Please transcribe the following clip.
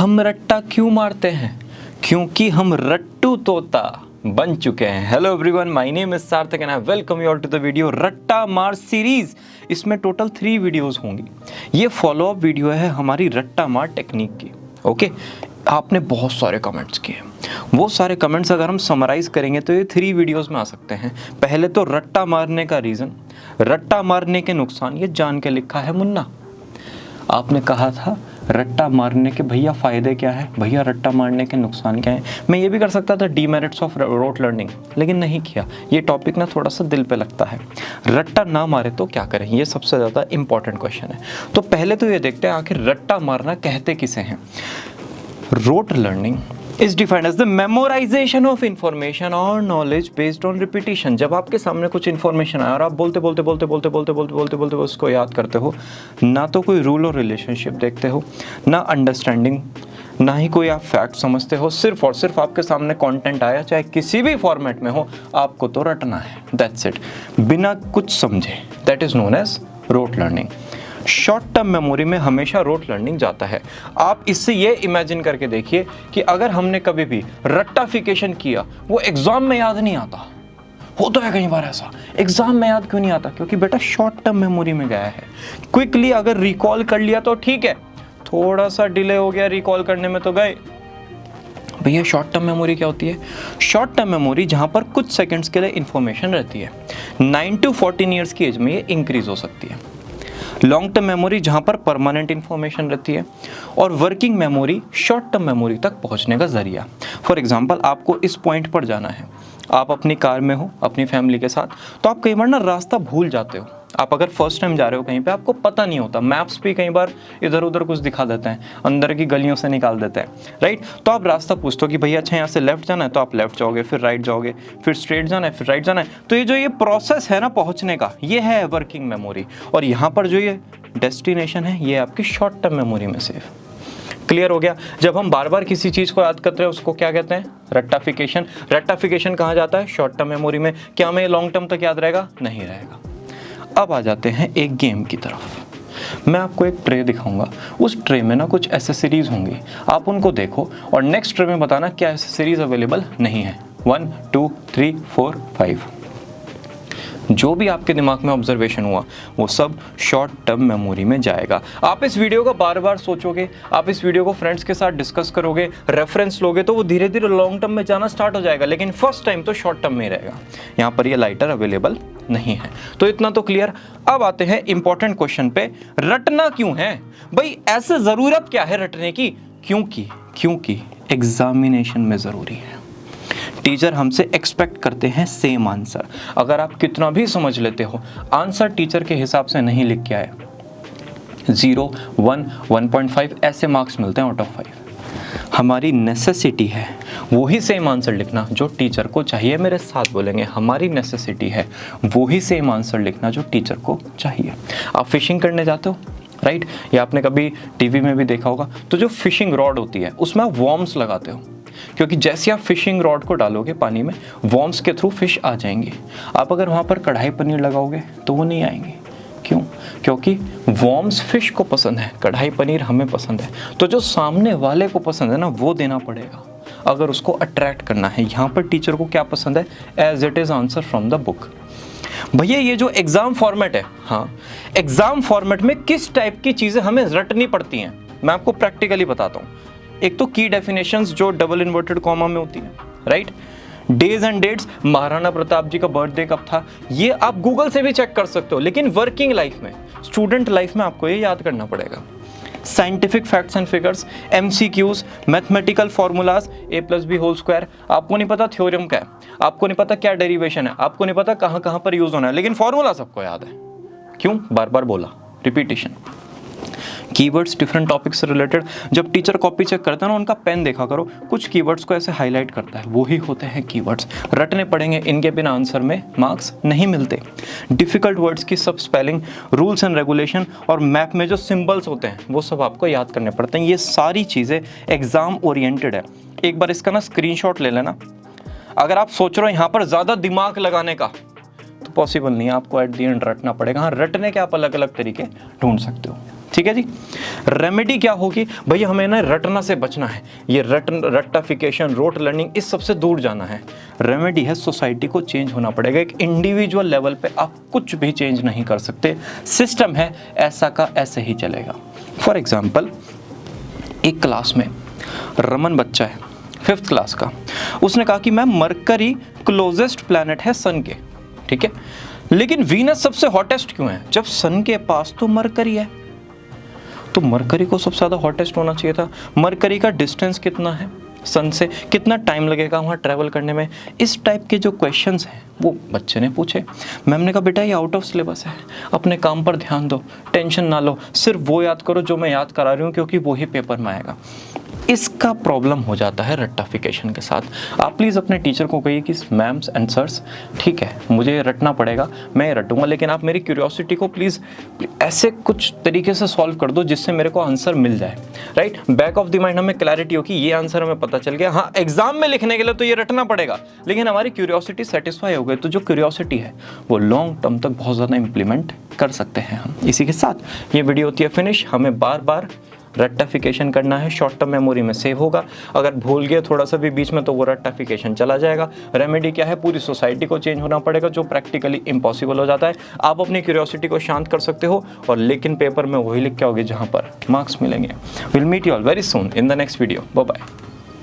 हम रट्टा क्यों मारते हैं? क्योंकि हम रट्टू तोता बन चुके हैं। Hello everyone, my name is Sarthak and I welcome you all to the video रट्टा मार सीरीज। इसमें टोटल 3 वीडियोस होंगी। ये फॉलोअप वीडियो है हमारी रट्टा मार टेक्निक की। ओके, आपने बहुत सारे कमेंट्स किए, वो सारे कमेंट्स अगर हम समराइज करेंगे तो ये 3 वीडियोस में आ सकते हैं। पहले तो रट्टा मारने का रीज़न, रट्टा मारने के नुकसान, ये जान के लिखा है मुन्ना। आपने कहा था रट्टा मारने के भैया फ़ायदे क्या है, भैया रट्टा मारने के नुकसान क्या है। मैं ये भी कर सकता था डीमेरिट्स ऑफ रोट लर्निंग, लेकिन नहीं किया। ये टॉपिक ना थोड़ा सा दिल पे लगता है। रट्टा ना मारे तो क्या करें, ये सबसे ज़्यादा इंपॉर्टेंट क्वेश्चन है। तो पहले तो ये देखते हैं आखिर रट्टा मारना कहते किसे हैं। Rote learning is defined as the memorization of information or knowledge based on repetition। जब आपके सामने कुछ इन्फॉर्मेशन आया और आप बोलते उसको याद करते हो, ना तो कोई रूल और रिलेशनशिप देखते हो, ना अंडरस्टैंडिंग, ना ही कोई आप फैक्ट समझते हो। सिर्फ और सिर्फ आपके सामने कंटेंट आया, चाहे किसी भी फॉर्मेट में हो, आपको तो रटना है। दैट्स इट, बिना कुछ समझे। That is known as rote learning. Short term memory में हमेशा रोट लर्निंग जाता है। आप इससे ये इमेजिन करके देखिए कि अगर हमने कभी भी रट्टाफिकेशन किया, वो एग्जाम में याद नहीं आता। होता है कई बार ऐसा, एग्जाम में याद क्यों नहीं आता? क्योंकि बेटा शॉर्ट टर्म मेमोरी में गया है। क्विकली अगर रिकॉल कर लिया तो ठीक है, थोड़ा सा डिले हो गया रिकॉल करने में तो गए। भैया शॉर्ट टर्म मेमोरी क्या होती है? शॉर्ट टर्म मेमोरी जहाँ पर कुछ सेकंड्स के लिए इंफॉर्मेशन रहती है। 9 to 14 ईयर्स की एज में ये इंक्रीज हो सकती है। लॉन्ग टर्म मेमोरी जहाँ पर परमानेंट इंफॉर्मेशन रहती है। और working memory short term memory तक पहुँचने का जरिया। फॉर एग्जांपल, आपको इस पॉइंट पर जाना है, आप अपनी कार में हो अपनी फैमिली के साथ, तो आप कई बार ना रास्ता भूल जाते हो। आप अगर फर्स्ट टाइम जा रहे हो कहीं पे, आपको पता नहीं होता, मैप्स भी कई बार इधर उधर कुछ दिखा देते हैं, अंदर की गलियों से निकाल देते हैं, राइट। तो आप रास्ता पूछते हो कि भैया अच्छा यहाँ से लेफ्ट जाना है, तो आप लेफ्ट जाओगे, फिर राइट जाओगे, फिर स्ट्रेट जाना है, फिर राइट जाना है। तो ये जो ये प्रोसेस है ना पहुँचने का, ये है वर्किंग मेमोरी। और यहाँ पर जो ये डेस्टिनेशन है, ये आपकी शॉर्ट टर्म मेमोरी में सेव। क्लियर हो गया? जब हम बार बार किसी चीज़ को याद करते हैं उसको क्या कहते हैं? रट्टाफिकेशन। रट्टाफिकेशन कहाँ जाता है? शॉर्ट टर्म मेमोरी में। क्या हमें लॉन्ग टर्म तक याद रहेगा? नहीं रहेगा। अब आ जाते हैं एक गेम की तरफ। मैं आपको एक ट्रे दिखाऊंगा, उस ट्रे में ना कुछ एसेसरीज होंगी, आप उनको देखो और नेक्स्ट ट्रे में बताना क्या एसेसरीज अवेलेबल नहीं है। 1 2 3 4 5। जो भी आपके दिमाग में ऑब्जर्वेशन हुआ वो सब शॉर्ट टर्म मेमोरी में जाएगा। आप इस वीडियो को बार बार सोचोगे, आप इस वीडियो को फ्रेंड्स के साथ डिस्कस करोगे, रेफरेंस लोगे, तो वो धीरे धीरे लॉन्ग टर्म में जाना स्टार्ट हो जाएगा, लेकिन फर्स्ट टाइम तो शॉर्ट टर्म में रहेगा। यहाँ पर ये लाइटर अवेलेबल नहीं है। तो इतना तो क्लियर। अब आते हैं इंपॉर्टेंट क्वेश्चन पे, रटना क्यों है? भाई ऐसे जरूरत क्या है रटने की? क्योंकि एग्जामिनेशन में जरूरी है। टीचर हमसे एक्सपेक्ट करते हैं सेम आंसर। अगर आप कितना भी समझ लेते हो, आंसर टीचर के हिसाब से नहीं लिख के आए, 0 1 1.5 ऐसे मार्क्स मिलते हैं आउट ऑफ 5। हमारी नेसेसिटी है वही सेम आंसर लिखना जो टीचर को चाहिए। मेरे साथ बोलेंगे, हमारी नेसेसिटी है वही सेम आंसर लिखना जो टीचर को चाहिए। आप फिशिंग करने जाते हो, राइट, या आपने कभी टीवी में भी देखा होगा, तो जो फिशिंग रॉड होती है उसमें आप वॉर्म्स लगाते हो, क्योंकि जैसे आप फिशिंग रॉड को डालोगे पानी में, वॉर्म्स के थ्रू फिश आ जाएंगे। आप अगर वहाँ पर कढ़ाई पनीर लगाओगे तो वो नहीं आएंगे। क्यों? क्योंकि वॉर्म्स फिश को पसंद है, कढ़ाई पनीर हमें पसंद है। तो जो सामने वाले को पसंद है ना, वो देना पड़ेगा अगर उसको अट्रैक्ट करना है। यहाँ पर टीचर को क्या पसंद है? As it is answer from the book. भैया ये जो एग्जाम फॉर्मेट है, हाँ, एग्जाम फॉर्मेट में किस टाइप की चीज़ें हमें रटनी पड़ती हैं, मैं आपको प्रैक्टिकली बताता हूँ। एक तो की डेफिनेशंस जो डबल इन्वर्टेड कॉमा में होती है, right. Days and dates, Maharana Pratap ji का बर्थडे कब था, ये आप गूगल से भी चेक कर सकते हो, लेकिन वर्किंग लाइफ में, स्टूडेंट लाइफ में आपको ये याद करना पड़ेगा। Scientific facts and figures, MCQs, mathematical formulas, a+b²। आपको नहीं पता थ्योरम क्या है, आपको नहीं पता क्या डेरिवेशन है, आपको नहीं पता कहाँ कहाँ पर यूज होना है, लेकिन फॉर्मूला सबको याद है। क्यों? बार बार बोला, रिपीटिशन। कीवर्ड्स डिफरेंट टॉपिक से रिलेटेड, जब टीचर कॉपी चेक करता है ना, उनका पेन देखा करो, कुछ कीवर्ड्स को ऐसे हाईलाइट करता है, वही होते हैं कीवर्ड्स। रटने पड़ेंगे, इनके बिना आंसर में मार्क्स नहीं मिलते। डिफिकल्ट वर्ड्स की सब स्पेलिंग, रूल्स एंड रेगुलेशन और मैप में जो सिंबल्स होते हैं वो सब आपको याद करने पड़ते हैं। ये सारी चीज़ें एग्जाम ओरिएंटेड है। एक बार इसका ना स्क्रीनशॉट ले लेना। अगर आप सोच रहे हो यहाँ पर ज़्यादा दिमाग लगाने का, तो पॉसिबल नहीं है, आपको एट द एंड रटना पड़ेगा। हाँ, रटने के आप अलग अलग तरीके ढूंढ सकते हो। ठीक है जी। रेमेडी क्या होगी भैया, हमें ना रटना से बचना है, ये रट्टाफिकेशन, रोट लर्निंग, इस सबसे दूर जाना है। रेमेडी है सोसाइटी को चेंज होना पड़ेगा। एक इंडिविजुअल लेवल पे आप कुछ भी चेंज नहीं कर सकते, सिस्टम है ऐसा का ऐसे ही चलेगा। फॉर एग्जाम्पल, एक क्लास में रमन बच्चा है 5th क्लास का, उसने कहा कि मैम मरकरी क्लोजेस्ट प्लैनेट है सन के, ठीक है, लेकिन वीनस सबसे हॉटेस्ट क्यों है, जब सन के पास तो मरकरी है, तो मरकरी को सबसे ज़्यादा हॉटेस्ट होना चाहिए था। मरकरी का डिस्टेंस कितना है सन से, कितना टाइम लगेगा वहाँ ट्रैवल करने में, इस टाइप के जो क्वेश्चंस हैं वो बच्चे ने पूछे। मैम ने कहा बेटा ये आउट ऑफ सिलेबस है, अपने काम पर ध्यान दो, टेंशन ना लो, सिर्फ वो याद करो जो मैं याद करा रही हूँ, क्योंकि वो ही पेपर में आएगा। इसका प्रॉब्लम हो जाता है रट्टाफिकेशन के साथ। आप प्लीज़ अपने टीचर को कहिए कि मैम्स एंड सर्स, ठीक है मुझे रटना पड़ेगा, मैं रटूंगा, लेकिन आप मेरी क्यूरियोसिटी को प्लीज़ ऐसे कुछ तरीके से सॉल्व कर दो जिससे मेरे को आंसर मिल जाए, right. Back of the mind हमें क्लैरिटी हो कि ये आंसर हमें पता चल गया, हाँ एग्जाम में लिखने के लिए तो ये रटना पड़ेगा, लेकिन हमारी क्यूरियोसिटी सेटिस्फाई हो गई, तो जो क्यूरियोसिटी है वो लॉन्ग टर्म तक बहुत ज़्यादा इंप्लीमेंट कर सकते हैं हम। इसी के साथ ये वीडियो होती है फिनिश। हमें बार बार रट्टाफिकेशन करना है, शॉर्ट टर्म मेमोरी में सेव होगा, अगर भूल गए थोड़ा सा भी बीच में तो वो रट्टाफिकेशन चला जाएगा। रेमेडी क्या है, पूरी सोसाइटी को चेंज होना पड़ेगा, जो प्रैक्टिकली इम्पॉसिबल हो जाता है। आप अपनी क्यूरियोसिटी को शांत कर सकते हो, और लेकिन पेपर में वही लिख के आओगे जहाँ पर मार्क्स मिलेंगे। Will meet you all very soon in the next video. Bye bye.